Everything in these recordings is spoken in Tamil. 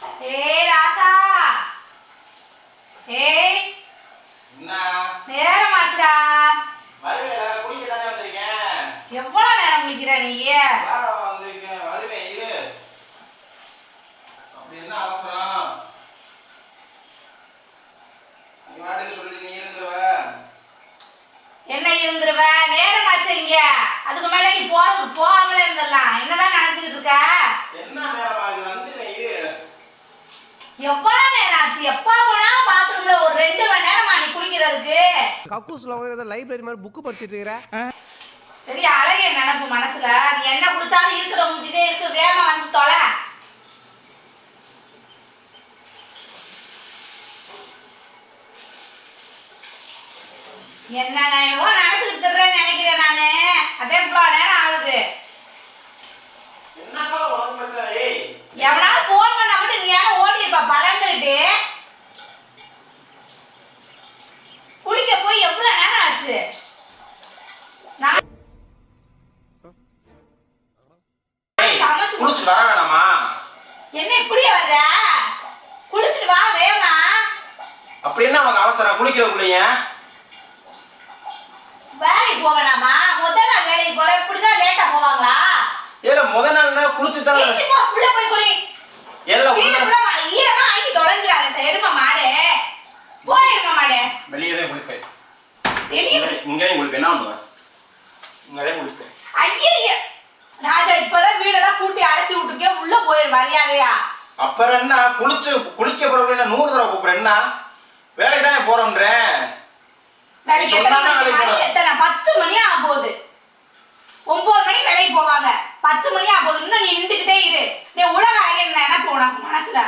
ஏய் ராசா, ஏய் என்ன நேரம் ஆச்சுடா. வருவேல குளிக்க தானே வந்திருக்கேன். எவ்வளவு நேரம் குளிக்கிற நீ? வந்திருக்கேன் வருவேன் இரு. அப்படி என்ன அவசரம்? நீ வாடகை சொல்லி நீ இருந்துருவ. என்ன இருந்துருவ? நேரம் ஆச்சு இங்க. அதுக்கு மேல நீ போகாமலே இருந்துடலாம். என்னதான் நினைச்சுக்கிட்டு இருக்க? என்ன நேரம் ஆகுது? வந்துடுறேன் இரு. எவ்வளவு நேரம் ஆச்சு? எப்ப போனாலும் பாத்ரூம்ல ஒரு 2 மணி நேரமா நீ குளிக்கிறதுக்கு. கக்கூஸ்ல வந்து லைப்ரரி மாதிரி புக் படிச்சிட்டு இருக்கற. பெரிய அழகே நினைப்பு மனசுல. நீ என்ன குளிச்சாலும் இருக்கிற மூஞ்சிலே இருக்கு. வேகமா வந்து தொலை. என்ன எவ்வளவு நினைச்சுக்கிட்டு இருக்கேன்னு நினைக்கிறேன் நானு. அதே இவ்வளவு நேரம் ஆகுது. என்னக்கா உனக்கு பிரச்சனை? ஏய் எவனாவது போன் பண்ணா கூட நீ யாரும் ஓடி இருப்பா பறந்துட்டு. குளிக்க போய் எவ்வளவு நேரம் ஆச்சு? சமைச்சு குளிச்சுட்டு வர வேணாமா? என்ன இப்படியே வர்ற? குளிச்சுட்டு வா வேகமா. அப்படி என்ன உனக்கு அவசரம் குளிக்கிறதுக்குள்ளேயே? வேலைக்கு போக வேணாமா? முதல் நாள் வேலைக்கு போற இப்படிதான் லேட்டா போவாங்களா? ஏல முத நாள் குளிச்சு தானே உள்ள போய் குளி. எல்லாம் வீட்டுக்குள்ள ஈரமா ஆக்கி தொலைஞ்சிடாத. எருமை மாடு போய் எருமை மாடு வெளியே தான் குளிப்பேன். வெளியே இங்கேயும் குளிப்பேன். என்ன பண்ணுவேன்? இங்கேயும் குளிப்பேன். ஐயே ராஜா இப்பதான் வீடெல்லாம் கூட்டி அலசி விட்டுருக்கே. உள்ள போயிரு மரியாதையா. அப்புறம் என்ன குளிக்க போறவங்க என்ன 100 தடவை கூப்பிடுறேன்? என்ன வேலைக்கு தானே போறோம்ன்றேன். வேலைக்கு எத்தனை 10 மணி ஆக போகுது. 9 மணிக்கு வேலைக்கு போவாங்க. 10 மணி ஆக போகுது. இன்னும் நீ நின்றுக்கிட்டே இரு. நீ உலக அழகன் நினைப்பு உனக்கு மனசுல.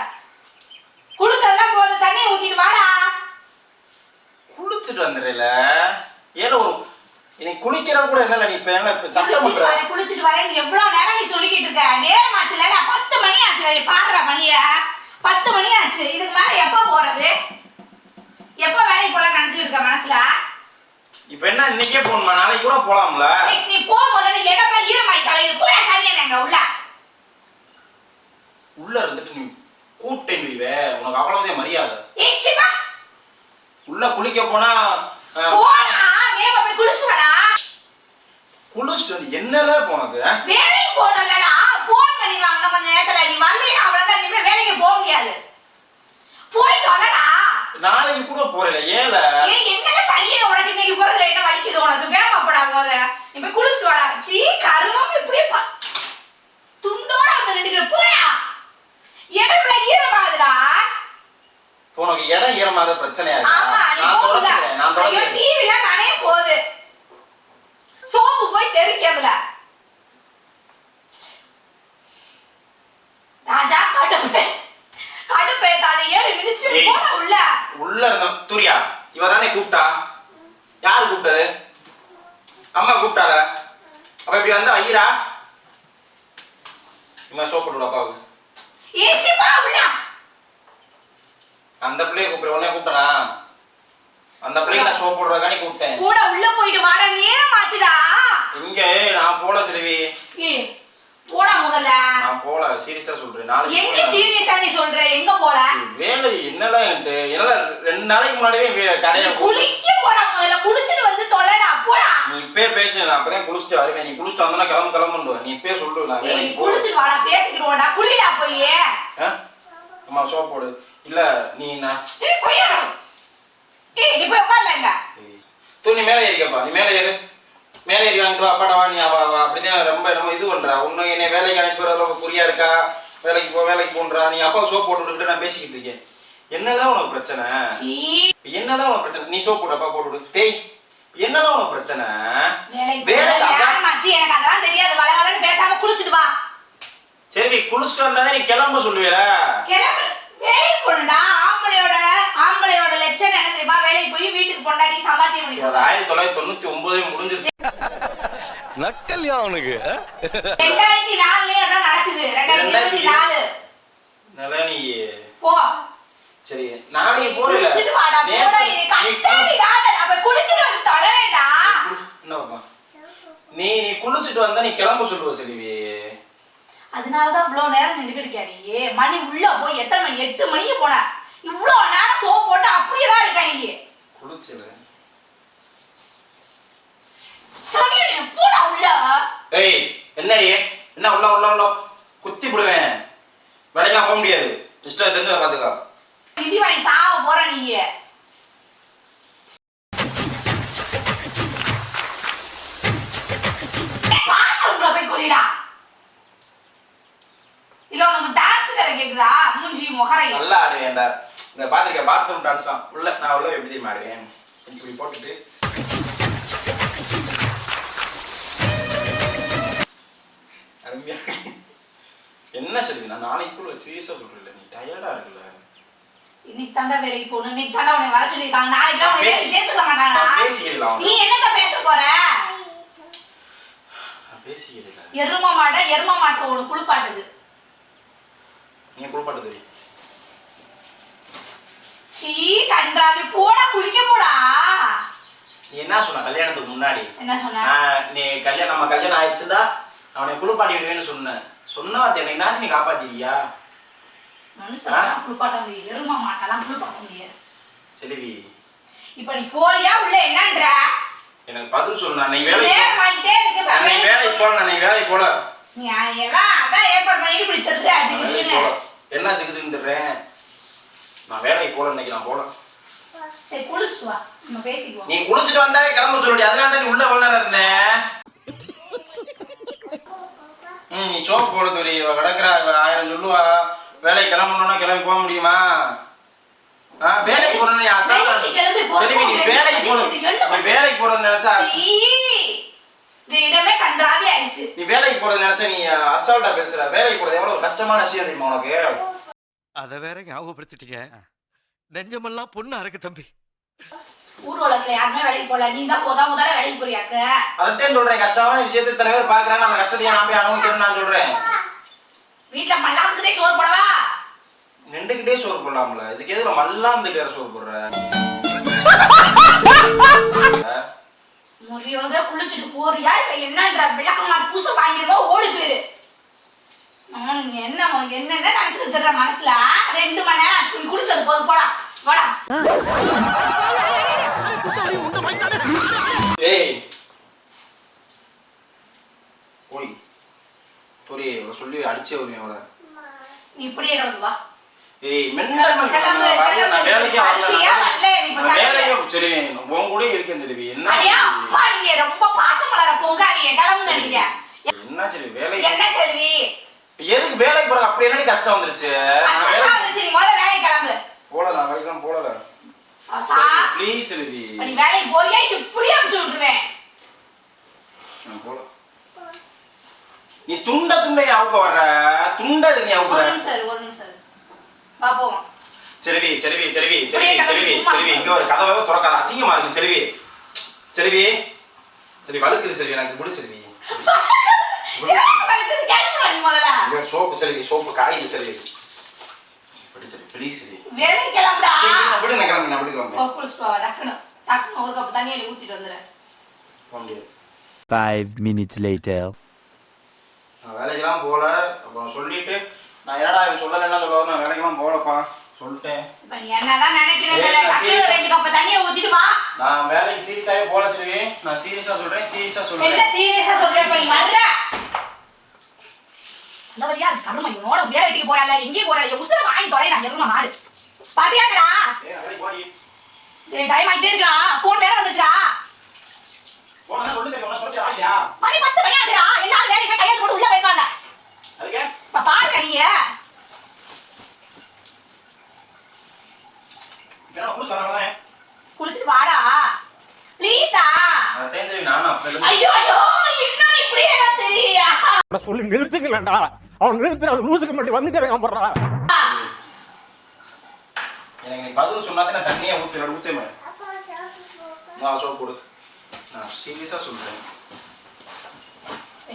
குளிச்சதெல்லாம் போகுது. தண்ணி ஊத்திட்டு வாடா. குளிச்சுட்டு வந்துடுறல. ஏன்னா ஒரு நீ குளிக்கிறது கூட என்ன நீ இப்ப என்ன சட்டம் பண்ற? குளிச்சுட்டு வரேன். எவ்வளவு நேரம் நீ சொல்லிக்கிட்டு இருக்க? நேரம் ஆச்சுல. 10 மணி ஆச்சுல. நீ பாக்குற மணிய 10 மணி ஆச்சு. இதுக்கு மேல எப்ப போறது? எப்ப வேலைக்கு போலாம் நினைச்சிட்டு இருக்க மனசுல? இப்ப என்ன இன்னைக்கே போணுமா? நாளைக்கு கூட போலாம்ல. நீ போ முதல்ல. இடமா ஈரமாய் தலையுது. போய் சரியானங்க உள்ள இருந்துட்டு நீ கூட்டேன் வைவே. உனக்கு அவ்வளவுதான் மரியாதை. ஏச்சிப்பா உள்ள குளிக்க போனா போடா. நேரா போய் குளிச்சு வாடா. குளிச்சுட்டு வந்து என்னல போனது? வேலைக்கு போறலடா. ஃபோன் பண்ணி வாங்க கொஞ்ச நேரத்துல. நீ வரலைனா அவ்வளவுதான். இனிமே வேலைக்கு போக முடியாது. போய் தொலைடா. நாளைக்கு கூட போறல. ஏல என்னல சரியான உனக்கு இன்னைக்கு போறதுல என்ன வலிக்குது உனக்கு? வேகமா போடா முதல்ல. நீ போய் குளிச்சு வாடா. சீ கருமம் இப்படியே துண்டோட வந்து நின்னுக்கிற போடா. இடம்ல ஈரமாகுதுடா. உனக்கு இடம் ஈரமாத பிரச்சனையா இருக்கு. ஆமா நீ போடா. ஐயோ டிவில நானே போகுது. சோப்பு போய் தெரிக்கிறதுல. ராஜா கடுப்பே தாதே ஏறி மிதிச்சு போடா உள்ள. உள்ள இருந்த தூரியா இவ தானே கூப்பிட்டா? யாரு கூப்பிட்டது? அம்மா கூப்பிட்டாள. அப்ப இப்படி வந்து ஐயரா இம்மா சோப்பு போட்டு அப்பாவுக்கு. ஏச்சிப்பா உள்ள. அந்த பிள்ளைய கூப்பிடுற உடனே கூப்பிட்டனா? அந்த பிள்ளைக்கு நான் சோப்பு போடுறதுக்கானே கூப்பிட்டேன். கூட உள்ள போயிட்டு வாடா. நேரம் ஆச்சுடா. இங்க நான் போல செல்வி. போடா முதல்ல. நான் போல சீரியஸா சொல்றேன். நாளைக்கு எங்க சீரியஸா நீ சொல்ற? எங்க போல? வேலை என்னலாம் என்னால 2 நாளைக்கு முன்னாடியே கடையில குளிக்க போடா முதல்ல. குளிச்சிட்டு வந்து தொலைடா போடா. நீ இப்பே பேசு. நான் அப்பதான் குளிச்சிட்டு வருவேன். நீ குளிச்சிட்டு வந்தா கிளம்புன்னு நீ இப்பே சொல்லு. நான் நீ வேலைக்கு குளிச்சிட்டு வாடா. பேசிக்கிறோம்டா. குளிடா போய். அம்மா சோப்பு போடு. இல்ல நீ நான் போய் நீ போய் உட்கார்லங்க. நீ மேலே ஏறிக்கப்பா. நீ மேலே ஏறு. மேலே ஏறி வாங்கிட்டு வா. அப்பாட்ட வா. நீ அப்படிதான் ரொம்ப நம்ம இது பண்றா. ஒன்னும் என்னை வேலைக்கு அனுப்பிடுறதுல குறியா இருக்கா? வேலைக்கு போன்றா. நீ அப்பா சோப்பு போட்டு விட்டுட்டு நான் பேசிக்கிட்டு இருக்கேன். என்னதான் உனக்கு பிரச்சனை? என்னதான் உனக்கு பிரச்சனை? நீ சோப்பு போட்டு அப்பா போட்டு விடு. தேய் என்னதான் உனக்கு பிரச்சனை? எனக்கு அதெல்லாம் தெரியாது. வளவளன்னு பேசாம குளிச்சுட்டு வா. சரி குளிச்சுட்டு வந்தாதான் நீ கிளம்ப சொல்லுவேல. வேலைக்கு போகணும்டா. ஆம்பளையோட லட்சணம் என்ன தெரியுமா? வேலைக்கு போய் வீட்டுக்கு பொண்டாட்டி சம்பாத்தியம் பண்ணிக்கணும். 1999 முடிஞ்சிருச்சு. நக்கல்யா அவனுக்கு. 2004 அதான் நடக்குது. 2024 நல்லா நீ போ. சரி நாளைக்கு போறல. குளிச்சிட்டு வாடா. போடா. நீ கட்டவிடாத. நான் குளிச்சிட்டு வந்து தொலைறேன்டா. என்ன பாப்பா? நீ குளிச்சிட்டு வந்தா நீ கிளம்ப சொல்லுவ செல்வி. அதனாலதான் இவ்வளவு நேரம் நின்றுக்கிட்டு இருக்கியா நீ? மணி உள்ள போய் எத்தனை மணி? 8 மணிக்கு போன. இவ்வளவு நேரம் சோப் போட்டு அப்படியே தான் இருக்க நீ. குளிச்சல. சனியே போடா உள்ள. ஏய் என்னடி? என்ன உள்ள குத்தி விடுவேன். வேலைக்கு போக முடியாது. இஷ்டம் தெரிஞ்சு பாத்துக்கோ. விதி வாங்கி சாவ போற நீ. பாத்ரூம்ல போய் குளிடா. இல்ல உனக்கு டான்ஸ் வேற கேக்குதா? மூஞ்சி முகரை. நல்லா ஆடுவேன்டா. இந்த பாத்திருக்க பாத்ரூம் டான்ஸ் தான். நான் உள்ள எப்படி தெரியுமா ஆடுவேன்? இப்படி போட்டுட்டு அருமையா. என்ன சொல்லுங்க? நான் நாளைக்குள்ள சீரியஸா சொல்றேன். நீ டயர்டா இருக்குல்ல? இன்னைக்கு தாண்டா வேலைக்கு போகணும். இன்னைக்கு தாண்டா உன்னை வர சொல்லிருக்காங்க. நாளைக்கு உன்னை வேலை சேர்த்துக்க மாட்டாங்களா? பேசிக்கலாம். நீ என்னங்க பேச போற? பேசிக்கிறேன். எரும மாட்டை உனக்கு குளிப்பாட்டுது. நீ குளிப்பாட்டு தெரியும். சீ கண்டாவி போடா குளிக்க போடா. நீ என்ன சொன்ன கல்யாணத்துக்கு முன்னாடி? என்ன சொன்ன? நீ நம்ம கல்யாணம் ஆயிடுச்சுதா அவனை குளிப்பாட்டி விடுவேன்னு சொன்னா எனக்கு என்னாச்சு? நீ காப்பாத்திரியா? மனுஷன் குளிப்பாட்ட முடியும். எரும மாட்டெல்லாம் குளிப்பாட்ட முடியாது. செல்வி இப்ப நீ போறியா உள்ள? என்னன்ற எனக்கு பதில் சொல்லு. நான் வேலைக்கு போல. நீ எல்லாம் அதான் ஏற்பாடு பண்ணிட்டு இப்படி தருற ஜிகிஜின்னு. என்ன ஜிகிஜின்னு தர்றேன்? நான் வேலைக்கு போல. இன்னைக்கு நான் போல. சரி குளிச்சுட்டு வா, நம்ம பேசிக்குவோம். நீ குளிச்சுட்டு வந்தாவே கிளம்ப சொல்லி. அதனால தான் நீ உள்ள நேரம் இருந்தேன். நீ சோப் போட சொல்லி கிடக்குற 1000 சொல்லுவா. வேலைக்கு கிளம்பணும்னா கிளம்பி போக முடியுமா? வேலைக்கு போறேன்னு வேலைக்கு போறது நினைச்சா இந்த இடமே கன்றாவி ஆயிடுச்சு. நீ வேலைக்கு போறது நினைச்சா நீ அசால்ட்டா பேசுற. வேலைக்கு போறது எவ்வளவு கஷ்டமான விஷயம் தெரியுமா உனக்கு? அத வேற ஞாபகப்படுத்திட்டீங்க. நெஞ்சமெல்லாம் பொண்ணா இருக்கு தம்பி. ஊர்வலத்துல யாருமே வேலைக்கு போல. நீ தான் முதல்ல வேலைக்கு போறியாக்க. அதைத்தான் சொல்றேன். கஷ்டமான விஷயத்தை இத்தனை பேர் பாக்குறாங்க. அந்த கஷ்டத்தையும் நான் போய் அனுபவிக்கிறேன்னு நான் சொல்றேன். வீட்டுல மல்லாத்துக்கிட்டே சோறு போடவா? நின்றுகிட்டே சோறு போடலாம்ல. இதுக்கு எதுல மல்லாந்துட்டு வேற சோறு போடுற? முறையோட குளிச்சுட்டு போறியா? இப்ப என்னன்ற விளக்கமாறு பூச வாங்கிருவா ஓடி போயிரு. என்னென்ன நினைச்சுட்டு தர்ற மனசுல 2 மணி நேரம் ஆச்சு. குளிச்சது போது போடா போடா. ஏய் போய் போரி சொல்லி அடிச்சே வருவேன் அவளை. நீ இப்படியே கிளம்பு வா. ஏய் மெண்டல் நான் வேலைக்கே வரல. சரி உன் கூட இருக்கேன் தெரிவி. என்ன அப்பா நீங்க ரொம்ப பாசமலர பொங்காதீங்க. கிளம்புங்க நீங்க. என்ன சரி வேலை என்ன செல்வி? எதுக்கு வேலைக்கு போற? அப்படி என்ன கஷ்டம் வந்துருச்சு? நீ முதல்ல வேலைக்கு கிளம்பு. போல நான் வேலைக்கு போல. ப்ளீஸ் செல்வி. நீ வேலைக்கு போறியா? இப்படியே அனுப்பிச்சு விட்டுருவேன். நான் போல. நீ துண்டை அவுக்க வர்ற. துண்டை நீ அவுக்குற. ஒரு நிமிஷம் வா போவோம். செல்வி இங்க ஒரு கதவை திறக்காத. அசிங்கமா இருக்கு செல்வி. செல்வி வழுக்குது செல்வி. எனக்கு குடி செல்வி. சோப்பு செல்வி. சோப்பு காயுது செல்வி. ப்ளீஸ் செல்வி. வேலைக்கு கிளம்புடா. அப்படி நான் கிளம்புறேன். குளிச்சுட்டு வா. டக்குனு ஒரு கப் தண்ணியில ஊத்திட்டு வந்துடுறேன். 5 minutes later. நான் வேலைக்கெல்லாம் போல. அப்புறம் சொல்லிட்டு நான் என்னடா சொல்லலைன்னா சொல்லுவாங்க. நான் வேலைக்கெல்லாம் போலப்பா சொல்லிட்டேன். இப்ப நீ என்னதான் நினைக்கிறேன்? டக்குனு 2 கப் தண்ணியை ஊத்திட்டு வா. நான் வேலைக்கு சீரியஸாவே போல செல்வி. நான் சீரியஸா சொல்றேன். என்ன சீரியஸா சொல்றேன்? இப்ப நீ வர்ற அந்த வழியா கருமை உன்னோட வேலைக்கு போறாள. எங்கே போறாள? உசுர வாங்கி தொலை. நான் எரும மாடு பாத்தியாடா? டைம் ஆயிட்டே இருக்கா. போன் வேற வந்துச்சா? மணி 10 மணி ஆச்சுடா. எல்லாரும் வேலைக்கு கையெழுத்து போட்டு உள்ள வைப்பாங்க. பாருங்க நீங்க. குளிச்சுட்டு வாடா ப்ளீஸ்டா. ஐயோ என்ன இப்படியே தெரியா? சொல்லி நிறுத்துக்கலடா. அவன் நிறுத்துற லூசுக்கு மட்டும் வந்துட்டே போறா. எனக்கு நீ பதில் சொன்னாதே நான் தண்ணியை ஊத்துமே. நான் சோப் போடு. நான் சீரியஸா சொல்றேன்.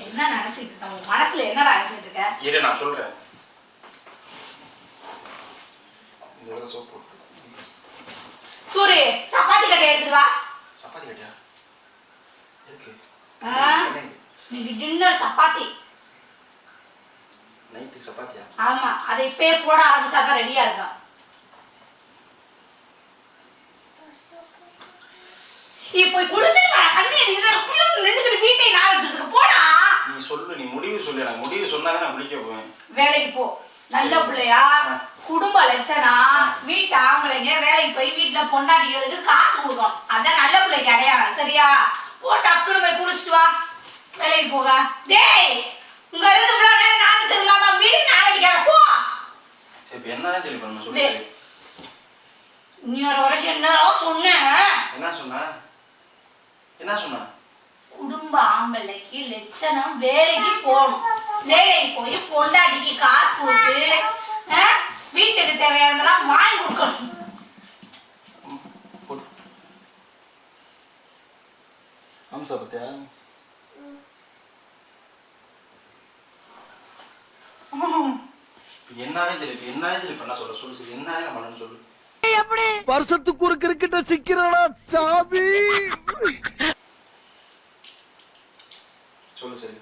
என்ன நினைச்சிட்டு இருக்க? உன் மனசுல என்னடா நினைச்சிட்டு இருக்க? இரு நான் சொல்றேன். இந்த சோப் போடு. சூரி சப்பாத்தி கட்டை எடுத்துட்டு வா. சப்பாத்தி கட்டியா? எதுக்கு? நீ டின்னர் சப்பாத்தி. அதை இப்பயே போட ஆரம்பிச்சாதான் ரெடியா இருக்கான். இப்போ குளிச்சுட்டு கண்ணி நின்றுக்கிட்டு வீட்டை நான் வச்சுட்டு போடா. நீ சொல்லு, நீ முடிவு சொல்லு. எனக்கு முடிவு சொன்னாதான் நான் குளிக்க போவேன். வேலைக்கு போ. நல்ல பிள்ளையா, குடும்ப லட்சணம், வீட்டு ஆம்பளைங்க வேலைக்கு போய் வீட்டுல பொண்டாட்டிகளுக்கு காசு கொடுக்கும். அதான் நல்ல பிள்ளைக்கு அடையாளம். சரியா? போ, டப்புனு போய் குளிச்சுட்டு வா. வேலைக்கு போக. டேய், உங்க இருந்து இவ்வளவு நேரம் நான் செல்லாம வீடு நான் அடிக்காத போ. சரி, என்னதான் சொல்லி பண்ண சொல்லு. நீ ஒரு வரைக்கும் என்னடா சொன்னேன்? என்ன சொன்னா? என்ன சொன்னா? குடும்ப ஆம்பளைக்கு லட்சணம் வேலைக்கு போகணும். வேலைக்கு போய் பொண்டாட்டிக்கு காசு கொடுத்து வீட்டுக்கு தேவையானதெல்லாம் வாங்கி கொடுக்கணும். அம்சா பத்தியா? என்னதே தெரியும், என்னதே தெரியும் பண்ண சொல்ல சொல்லு. சரி, என்னதே பண்ணணும்னு சொல்லு. எப்படி வருஷத்துக்கு ஒரு கிரிக்கெட்ட சிக்கிறடா சாமி. சொல்லு. சரி,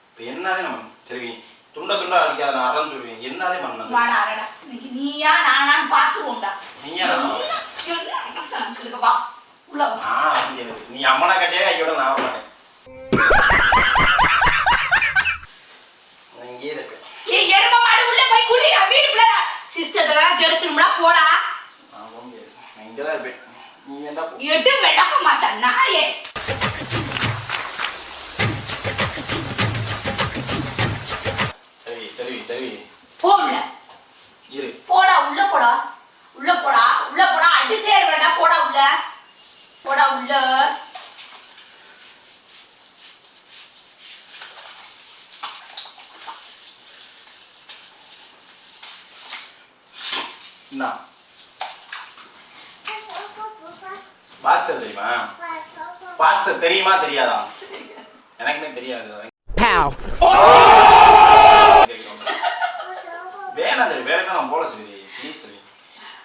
இப்போ என்னதே நம்ம சரி துண்டா துண்டா அடிக்காத, நான் அறன்னு சொல்லுவேன். என்னதே பண்ணணும்? வாடா அரடா, இன்னைக்கு நீயா நானான்னு பாத்துருவோம்டா. நீயா வா உள்ள வா. நீ அம்மனா கட்டியே ஐயோட நான் மாட்டேன். இங்கேயே இருப்பேன். ஏய் எரும மாடு, உள்ள போய் குளிடா. வீட்டுக்குள்ள சிஸ்டத்தை வேற தெரிச்சிடும்டா. போடா. நான் போக முடியாது, நான் இங்கே தான் இருப்பேன். நீ என்ன எட்டு விளக்க மாட்டேன் நாயே. சரி சரி சரி போம்ல இரு. போடா, உள்ள போடா. உள்ள போடா, உள்ள போடா. அடிச்சே வேண்டாம். போடா உள்ள. போடா உள்ள. என்ன பாக்ஸர் தெரியுமா? பாக்ஸர் தெரியுமா தெரியாதா? எனக்குமே தெரியாது. வேணாம் சரி, வேலைக்கு நான் போல சொல்லி ப்ளீஸ் சொல்லி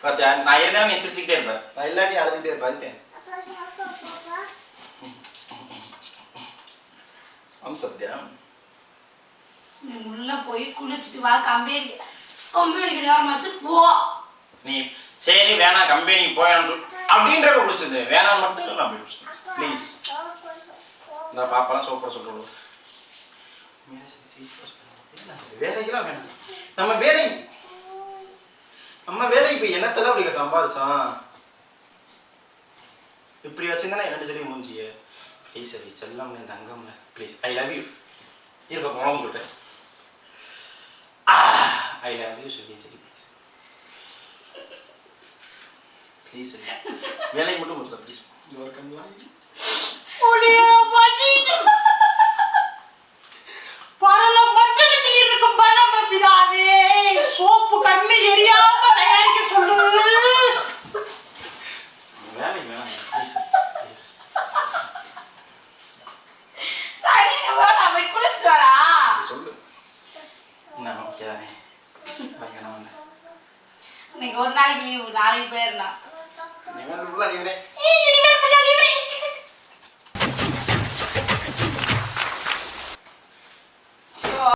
பார்த்தியா. நான் இருந்தாலும் நீ சிரிச்சுக்கிட்டே இருப்பேன், நான் இல்லாட்டி அழுதுகிட்டே இருப்பேன். சத்யா உள்ள போய் குளிச்சுட்டு வா. கம்பெனிக்கு நேரமாச்சு போ. நீ சரி வேணாம் கம்பெனிக்கு போயான்னு சொல்லு அப்படின்ற குளிச்சுட்டு வேணாம் மட்டும் நான் போய் குளிச்சுட்டேன் ப்ளீஸ். இந்த பாப்பாலாம் சோப்பா சொல்லுவோம். வேலைக்கெல்லாம் வேணாம். நம்ம வேலைக்கு போய் என்னத்தெல்லாம் அப்படி சம்பாதிச்சோம். இப்படி வச்சிருந்தா ரெண்டு சரி மூஞ்சிய ப்ளீஸ். சரி செல்லம்ல தங்கம்ல ப்ளீஸ். I love you. இருப்ப போகணும்னு சொல்லிட்டேன். ஐ லவ் யூ சொல்லி சரி ப்ளீஸ் ப்ளீஸ். சரி வேலைக்கு மட்டும் முடிச்சல ப்ளீஸ். பரல மண்டலத்தில் இருக்கும் பரம பிதாவே, சோப்பு கண்ணு எரியாம தயாரிக்க சொல்லு. வேலைக்கு வேணாம் ப்ளீஸ் ப்ளீஸ். சரி வாடா, போய் குளிச்சுட்டு வாடா. சொல்லு. நான் ஓகே தானே? பயங்கரமா வந்தேன். இன்னைக்கு ஒரு நாளைக்கு லீவு, நாளைக்கு போயிடலாம். நீ வந்து நீங்க